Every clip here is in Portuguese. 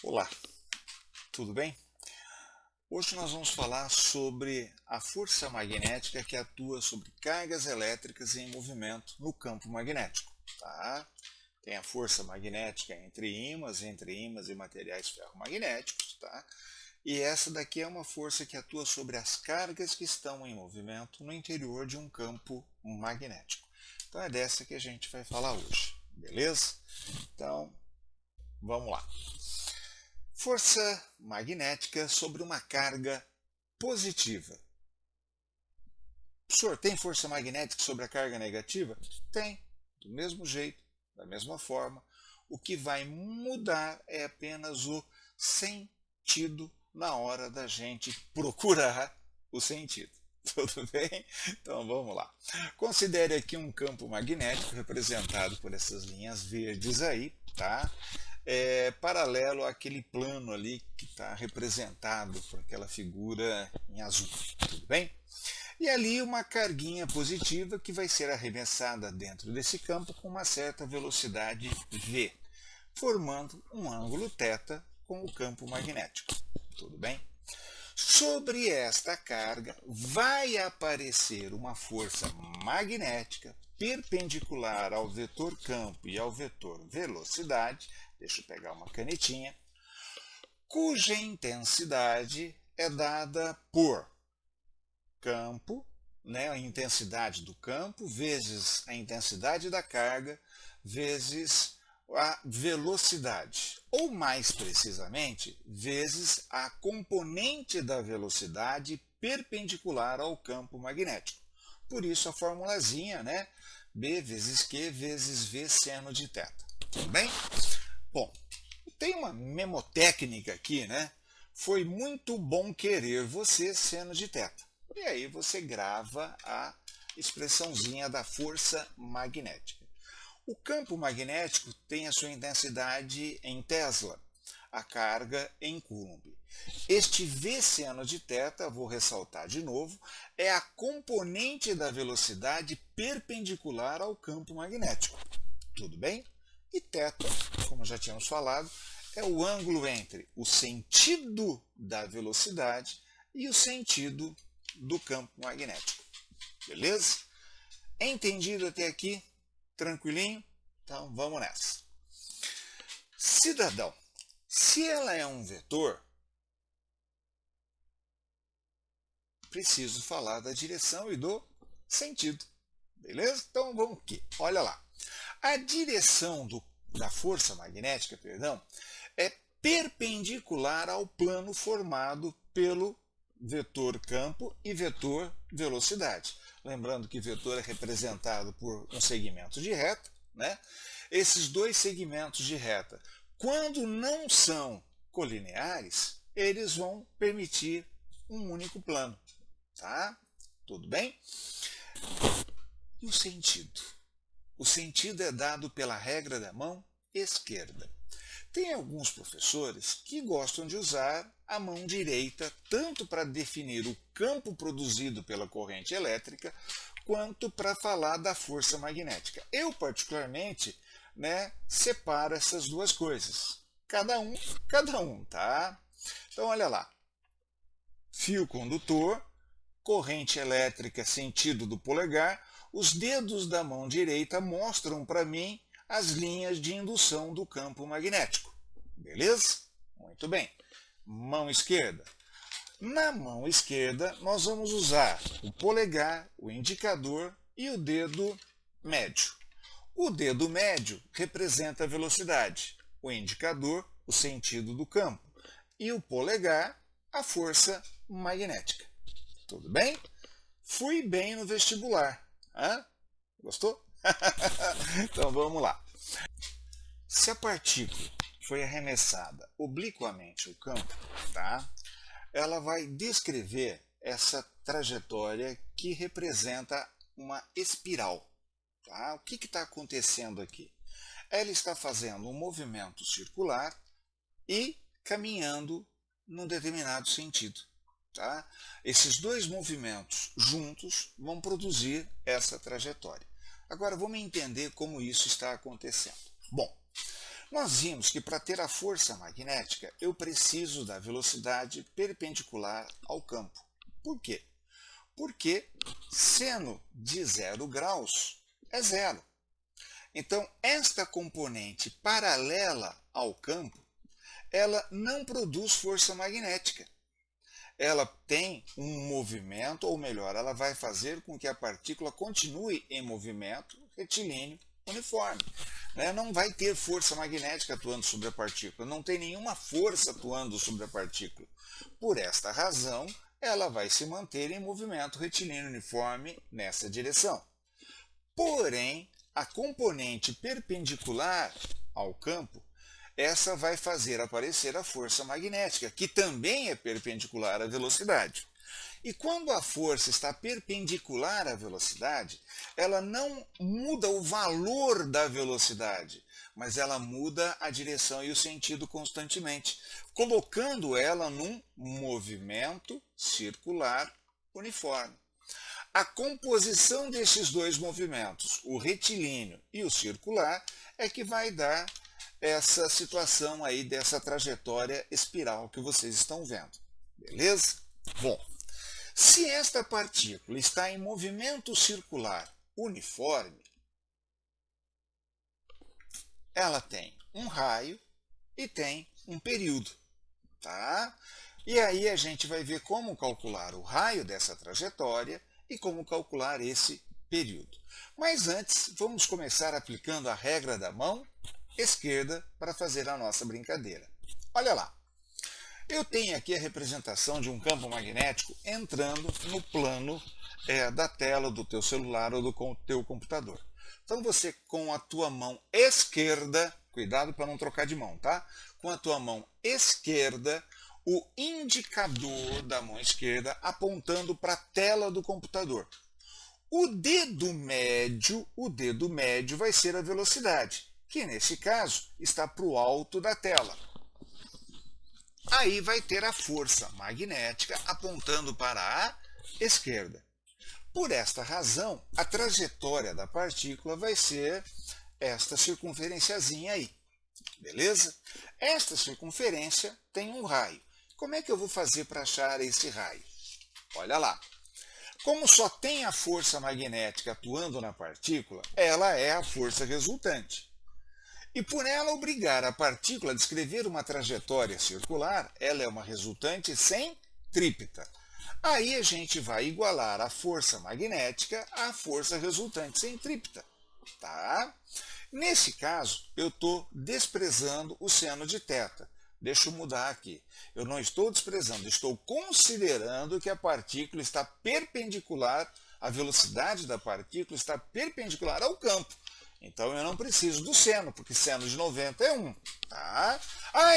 Olá, tudo bem? Hoje nós vamos falar sobre a força magnética que atua sobre cargas elétricas em movimento no campo magnético. Tá? Tem a força magnética entre ímãs e materiais ferromagnéticos. Tá? E essa daqui é uma força que atua sobre as cargas que estão em movimento no interior de um campo magnético. Então é dessa que a gente vai falar hoje, beleza? Então, vamos lá. Força magnética sobre uma carga positiva. Professor, tem força magnética sobre a carga negativa? Tem, do mesmo jeito, da mesma forma. O que vai mudar é apenas o sentido na hora da gente procurar o sentido. Tudo bem? Então vamos lá. Considere aqui um campo magnético representado por essas linhas verdes aí, tá? Paralelo àquele plano ali que está representado por aquela figura em azul, tudo bem? E ali uma carguinha positiva que vai ser arremessada dentro desse campo com uma certa velocidade v, formando um ângulo θ com o campo magnético, tudo bem? Sobre esta carga vai aparecer uma força magnética perpendicular ao vetor campo e ao vetor velocidade, deixa eu pegar uma canetinha, cuja intensidade é dada por campo, né, a intensidade do campo, vezes a intensidade da carga, vezes a velocidade, ou mais precisamente, vezes a componente da velocidade perpendicular ao campo magnético. Por isso a formulazinha, né, B vezes Q vezes V seno de θ. Tudo bem? Bom, tem uma memotécnica aqui, né? Foi muito bom querer você seno de θ. E aí você grava a expressãozinha da força magnética. O campo magnético tem a sua intensidade em Tesla, a carga em Coulomb. Este V seno de θ, vou ressaltar de novo, é a componente da velocidade perpendicular ao campo magnético. Tudo bem? E θ, como já tínhamos falado, é o ângulo entre o sentido da velocidade e o sentido do campo magnético. Beleza? Entendido até aqui? Tranquilinho? Então vamos nessa. Cidadão, se ela é um vetor, preciso falar da direção e do sentido. Beleza? Então vamos aqui. Olha lá. A direção da força magnética, é perpendicular ao plano formado pelo vetor campo e vetor velocidade. Lembrando que vetor é representado por um segmento de reta, né? Esses dois segmentos de reta, quando não são colineares, eles vão permitir um único plano. Tá? Tudo bem? E o sentido? O sentido é dado pela regra da mão esquerda. Tem alguns professores que gostam de usar a mão direita tanto para definir o campo produzido pela corrente elétrica quanto para falar da força magnética. Eu, particularmente, separo essas duas coisas. Cada um, tá? Então, olha lá. Fio condutor, corrente elétrica sentido do polegar, os dedos da mão direita mostram para mim as linhas de indução do campo magnético. Beleza? Muito bem. Mão esquerda. Na mão esquerda, nós vamos usar o polegar, o indicador e o dedo médio. O dedo médio representa a velocidade, o indicador, o sentido do campo, e o polegar, a força magnética. Tudo bem? Fui bem no vestibular. Hã? Gostou? Então vamos lá. Se a partícula foi arremessada obliquamente ao campo, tá? Ela vai descrever essa trajetória que representa uma espiral. Tá? O que está acontecendo aqui? Ela está fazendo um movimento circular e caminhando num determinado sentido. Tá? Esses dois movimentos juntos vão produzir essa trajetória. Agora vamos entender como isso está acontecendo. Bom, Nós vimos que para ter a força magnética, eu preciso da velocidade perpendicular ao campo. Por quê? Porque seno de 0 graus é zero. Então, esta componente paralela ao campo, ela não produz força magnética. Ela tem um movimento, ou melhor, ela vai fazer com que a partícula continue em movimento retilíneo uniforme. Não vai ter força magnética atuando sobre a partícula, não tem nenhuma força atuando sobre a partícula. Por esta razão, ela vai se manter em movimento retilíneo uniforme nessa direção. Porém, a componente perpendicular ao campo, essa vai fazer aparecer a força magnética, que também é perpendicular à velocidade. E quando a força está perpendicular à velocidade, ela não muda o valor da velocidade, mas ela muda a direção e o sentido constantemente, colocando ela num movimento circular uniforme. A composição desses dois movimentos, o retilíneo e o circular, é que vai dar essa situação aí dessa trajetória espiral que vocês estão vendo. Beleza? Bom, se esta partícula está em movimento circular uniforme, ela tem um raio e tem um período, tá? E aí a gente vai ver como calcular o raio dessa trajetória e como calcular esse período. Mas antes, vamos começar aplicando a regra da mão esquerda para fazer a nossa brincadeira. Olha lá. Eu tenho aqui a representação de um campo magnético entrando no plano da tela do teu celular ou do teu computador. Então você, com a tua mão esquerda, cuidado para não trocar de mão, tá? Com a tua mão esquerda, o indicador da mão esquerda apontando para a tela do computador. O dedo médio vai ser a velocidade, que nesse caso está para o alto da tela. Aí vai ter a força magnética apontando para a esquerda. Por esta razão, a trajetória da partícula vai ser esta circunferenciazinha aí. Beleza? Esta circunferência tem um raio. Como é que eu vou fazer para achar esse raio? Olha lá. Como só tem a força magnética atuando na partícula, ela é a força resultante. E por ela obrigar a partícula a descrever uma trajetória circular, ela é uma resultante centrípeta. Aí a gente vai igualar a força magnética à força resultante centrípeta. Tá? Nesse caso, eu estou desprezando o seno de θ. Deixa eu mudar aqui. Eu não estou desprezando, estou considerando que a partícula está perpendicular, a velocidade da partícula está perpendicular ao campo. Então eu não preciso do seno, porque seno de 90 é 1. Tá?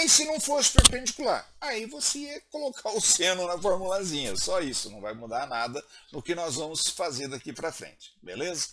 E se não fosse perpendicular? Aí você ia colocar o seno na formulazinha, só isso, não vai mudar nada no que nós vamos fazer daqui para frente, beleza?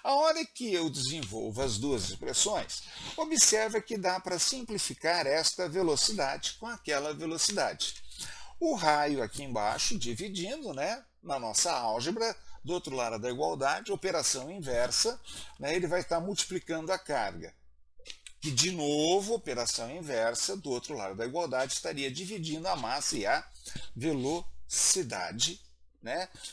A hora que eu desenvolvo as duas expressões, observa que dá para simplificar esta velocidade com aquela velocidade. O raio aqui embaixo, dividindo, na nossa álgebra, do outro lado da igualdade, operação inversa, ele vai estar multiplicando a carga. Que, de novo, operação inversa, do outro lado da igualdade, estaria dividindo a massa e a velocidade,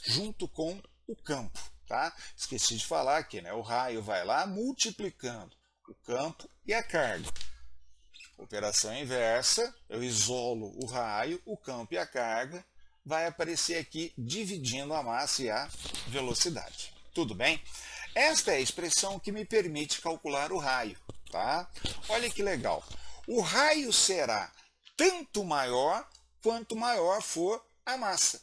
junto com o campo. Tá? Esqueci de falar aqui, o raio vai lá multiplicando o campo e a carga. Operação inversa, eu isolo o raio, o campo e a carga, vai aparecer aqui dividindo a massa e a velocidade. Tudo bem? Esta é a expressão que me permite calcular o raio. Tá? Olha que legal. O raio será tanto maior quanto maior for a massa.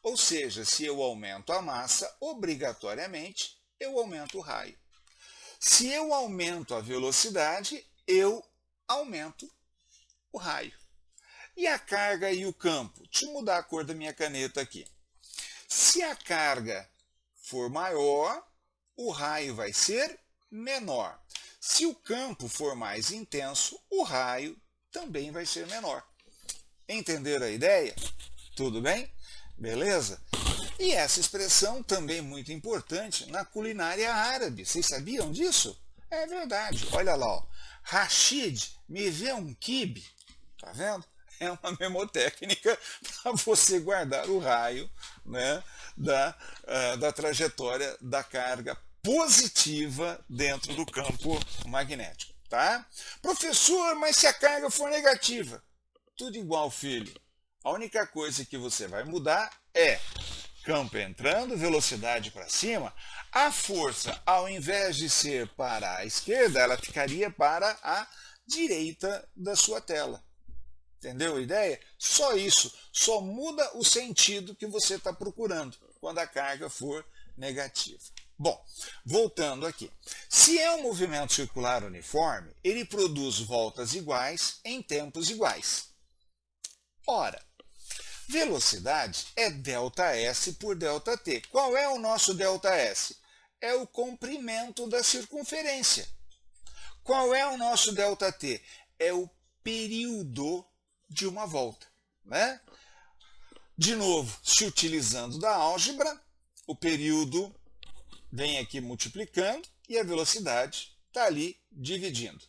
Ou seja, se eu aumento a massa, obrigatoriamente eu aumento o raio. Se eu aumento a velocidade, eu aumento o raio. E a carga e o campo? Deixa eu mudar a cor da minha caneta aqui. Se a carga for maior, o raio vai ser menor. Se o campo for mais intenso, o raio também vai ser menor. Entenderam a ideia? Tudo bem? Beleza? E essa expressão também é muito importante na culinária árabe. Vocês sabiam disso? É verdade. Olha lá, ó. Rashid, me vê um quibe. Tá vendo? É uma memotécnica para você guardar o raio, né, da trajetória da carga positiva dentro do campo magnético. Tá? Professor, mas se a carga for negativa? Tudo igual, filho. A única coisa que você vai mudar é campo entrando, velocidade para cima. A força, ao invés de ser para a esquerda, ela ficaria para a direita da sua tela. Entendeu a ideia? Só isso. Só muda o sentido que você está procurando quando a carga for negativa. Bom, voltando aqui. Se é um movimento circular uniforme, ele produz voltas iguais em tempos iguais. Ora, velocidade é ΔS por ΔT. Qual é o nosso ΔS? É o comprimento da circunferência. Qual é o nosso ΔT? É o período de uma volta. Né? De novo, se utilizando da álgebra, o período vem aqui multiplicando e a velocidade está ali dividindo.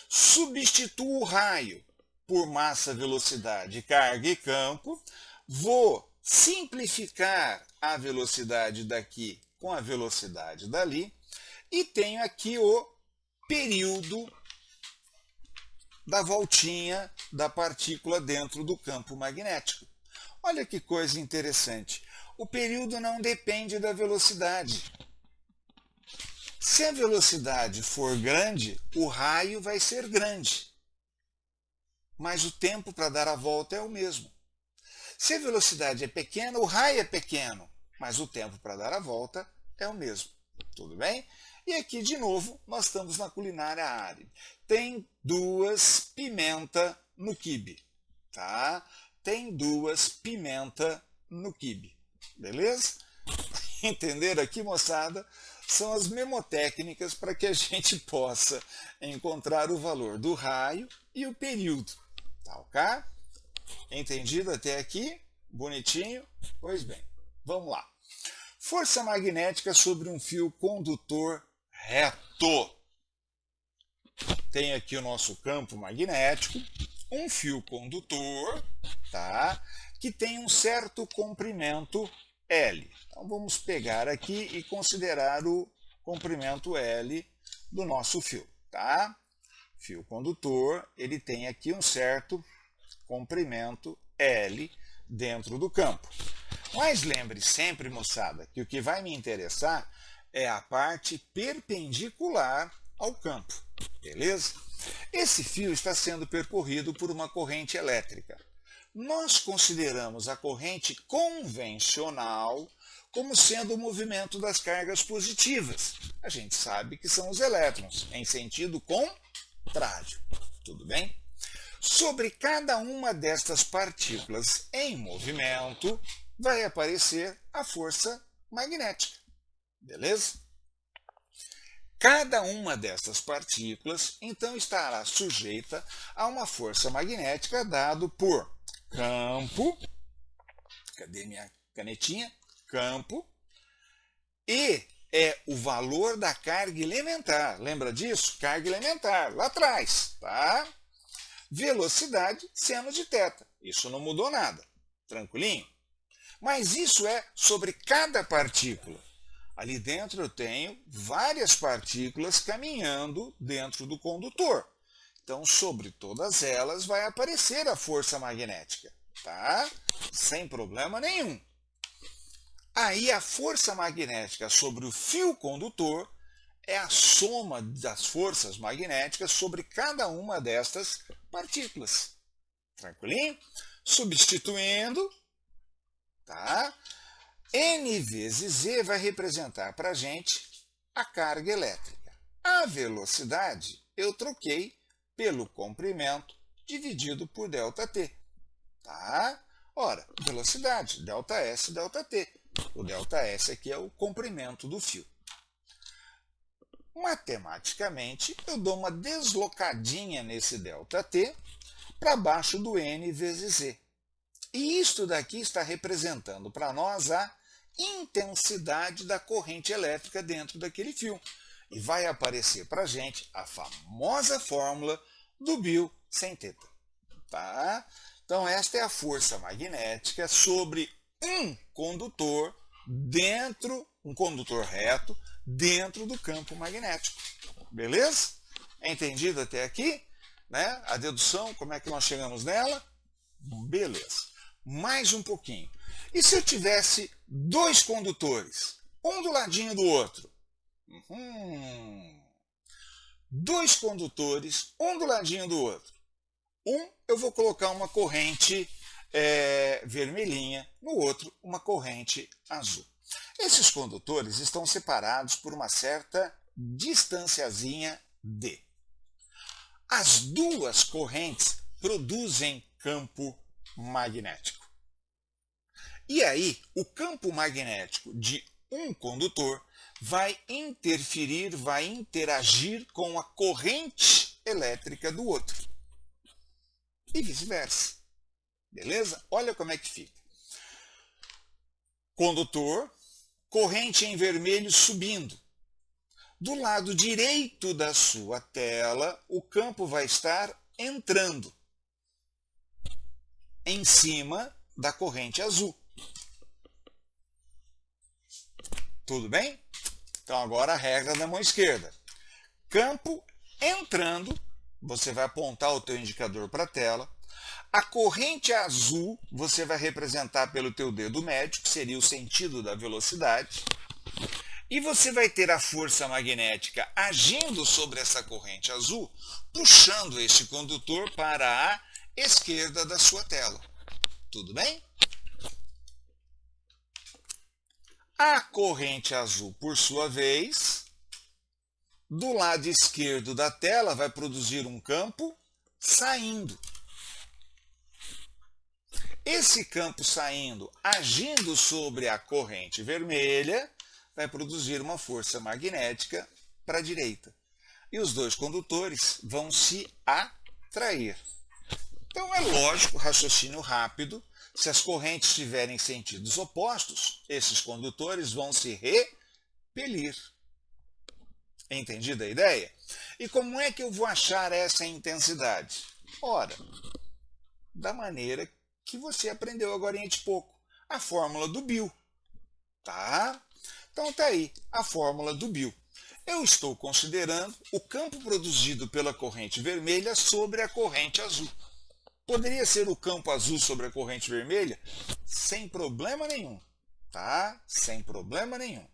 Substituo o raio por massa, velocidade, carga e campo. Vou simplificar a velocidade daqui com a velocidade dali. E tenho aqui o período da voltinha da partícula dentro do campo magnético. Olha que coisa interessante. O período não depende da velocidade. Se a velocidade for grande, o raio vai ser grande. Mas o tempo para dar a volta é o mesmo. Se a velocidade é pequena, o raio é pequeno, mas o tempo para dar a volta é o mesmo. Tudo bem? E aqui, de novo, nós estamos na culinária árabe. Tem duas pimenta no quibe. Tá? Tem duas pimenta no quibe. Beleza? Entenderam aqui, moçada? São as memotécnicas para que a gente possa encontrar o valor do raio e o período. Tá ok? Entendido até aqui? Bonitinho? Pois bem, vamos lá. Força magnética sobre um fio condutor reto. Tem aqui o nosso campo magnético, um fio condutor, tá? Que tem um certo comprimento L. Então vamos pegar aqui e considerar o comprimento L do nosso fio, tá? Fio condutor, ele tem aqui um certo comprimento L dentro do campo. Mas lembre sempre, moçada, que o que vai me interessar é a parte perpendicular ao campo, beleza? Esse fio está sendo percorrido por uma corrente elétrica. Nós consideramos a corrente convencional como sendo o movimento das cargas positivas. A gente sabe que são os elétrons, em sentido contrário. Tudo bem? Sobre cada uma destas partículas em movimento, vai aparecer a força magnética. Beleza? Cada uma dessas partículas, então, estará sujeita a uma força magnética dado por campo, cadê minha canetinha? Campo, e é o valor da carga elementar. Lembra disso? Carga elementar, lá atrás, tá? Velocidade, seno de θ. Isso não mudou nada. Tranquilinho? Mas isso é sobre cada partícula. Ali dentro eu tenho várias partículas caminhando dentro do condutor. Então, sobre todas elas vai aparecer a força magnética, tá? Sem problema nenhum. Aí a força magnética sobre o fio condutor é a soma das forças magnéticas sobre cada uma destas partículas. Tranquilinho? Substituindo, tá? N vezes Z vai representar para a gente a carga elétrica. A velocidade eu troquei pelo comprimento dividido por ΔT. Tá? Ora, velocidade, ΔS, ΔT. O ΔS aqui é o comprimento do fio. Matematicamente, eu dou uma deslocadinha nesse ΔT para baixo do N vezes Z. E isto daqui está representando para nós a intensidade da corrente elétrica dentro daquele fio. e vai aparecer para a gente a famosa fórmula do Bill sem θ. Tá? Então, esta é a força magnética sobre um condutor um condutor reto, dentro do campo magnético. Beleza? Entendido até aqui? Né? A dedução, como é que nós chegamos nela? Beleza. Mais um pouquinho. E se eu tivesse dois condutores, um do ladinho do outro? Dois condutores, um do ladinho do outro. Eu vou colocar uma corrente vermelhinha, no outro uma corrente azul. Esses condutores estão separados por uma certa distanciazinha d. As duas correntes produzem campo magnético. E aí, o campo magnético de um condutor vai interferir, vai interagir com a corrente elétrica do outro. E vice-versa. Beleza? Olha como é que fica. Condutor, corrente em vermelho subindo. Do lado direito da sua tela, o campo vai estar entrando em cima da corrente azul. Tudo bem? Então agora a regra da mão esquerda. Campo entrando, você vai apontar o teu indicador para a tela. A corrente azul você vai representar pelo teu dedo médio, que seria o sentido da velocidade. E você vai ter a força magnética agindo sobre essa corrente azul, puxando este condutor para a esquerda da sua tela. Tudo bem? A corrente azul, por sua vez, do lado esquerdo da tela, vai produzir um campo saindo. Esse campo saindo, agindo sobre a corrente vermelha, vai produzir uma força magnética para a direita. E os dois condutores vão se atrair. Então é lógico, raciocínio rápido, se as correntes tiverem sentidos opostos, esses condutores vão se repelir. Entendida a ideia? E como é que eu vou achar essa intensidade? Ora, da maneira que você aprendeu agora de pouco, a fórmula do Bill. Tá? Então tá aí, a fórmula do Bill. Eu estou considerando o campo produzido pela corrente vermelha sobre a corrente azul. Poderia ser o campo azul sobre a corrente vermelha? Sem problema nenhum. Tá? Sem problema nenhum.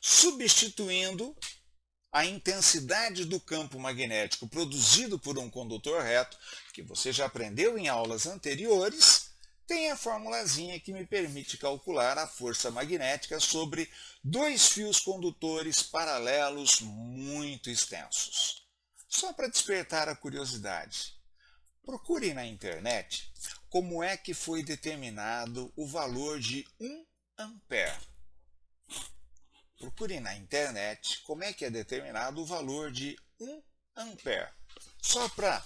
Substituindo a intensidade do campo magnético produzido por um condutor reto, que você já aprendeu em aulas anteriores, tem a formulazinha que me permite calcular a força magnética sobre dois fios condutores paralelos muito extensos. Só para despertar a curiosidade, procure na internet como é que foi determinado o valor de 1 ampere. Procure na internet como é que é determinado o valor de 1 ampere. Só para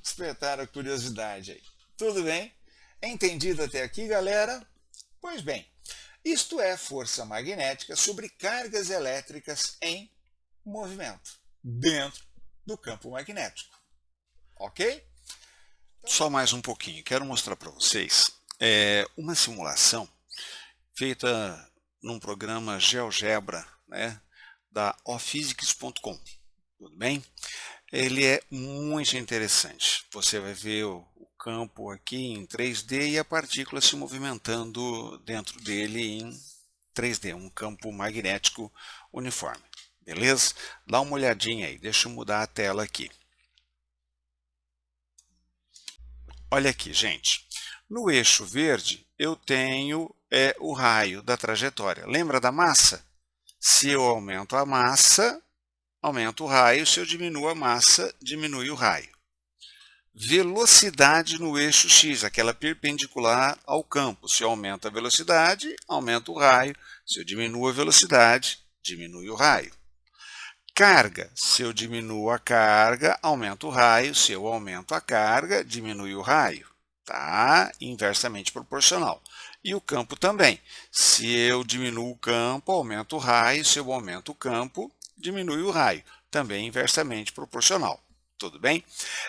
despertar a curiosidade aí. Tudo bem? Entendido até aqui, galera? Pois bem, isto é força magnética sobre cargas elétricas em movimento, dentro do campo magnético. Ok? Só mais um pouquinho. Quero mostrar para vocês uma simulação feita num programa GeoGebra, né, da ophysics.com. Tudo bem? Ele é muito interessante. Você vai ver o campo aqui em 3D e a partícula se movimentando dentro dele em 3D, um campo magnético uniforme. Beleza? Dá uma olhadinha aí. Deixa eu mudar a tela aqui. Olha aqui, gente. No eixo verde, eu tenho o raio da trajetória. Lembra da massa? Se eu aumento a massa, aumento o raio. Se eu diminuo a massa, diminui o raio. Velocidade no eixo X, aquela perpendicular ao campo. Se eu aumento a velocidade, aumento o raio. Se eu diminuo a velocidade, diminui o raio. Carga, se eu diminuo a carga, aumento o raio. Se eu aumento a carga, diminui o raio. Tá? Inversamente proporcional. E o campo também. Se eu diminuo o campo, aumento o raio. Se eu aumento o campo, diminui o raio, também inversamente proporcional. Tudo bem?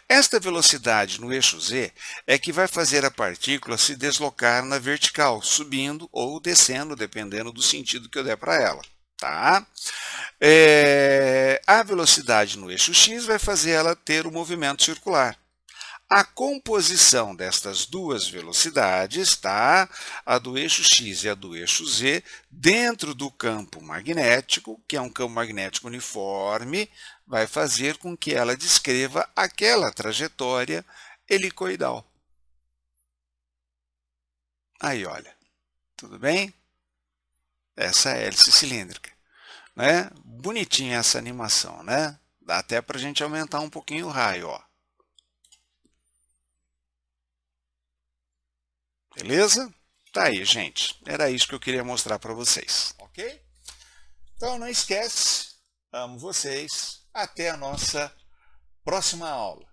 Esta velocidade no eixo z é que vai fazer a partícula se deslocar na vertical, subindo ou descendo, dependendo do sentido que eu der para ela. Tá? A velocidade no eixo x vai fazer ela ter o movimento circular. A composição destas duas velocidades, tá? A do eixo x e a do eixo z, dentro do campo magnético, que é um campo magnético uniforme, vai fazer com que ela descreva aquela trajetória helicoidal. Aí, olha, tudo bem? Essa é a hélice cilíndrica, né? Bonitinha essa animação, né? Dá até para a gente aumentar um pouquinho o raio, ó. Beleza? Tá aí, gente. Era isso que eu queria mostrar para vocês. Ok? Então não esquece, amo vocês. Até a nossa próxima aula.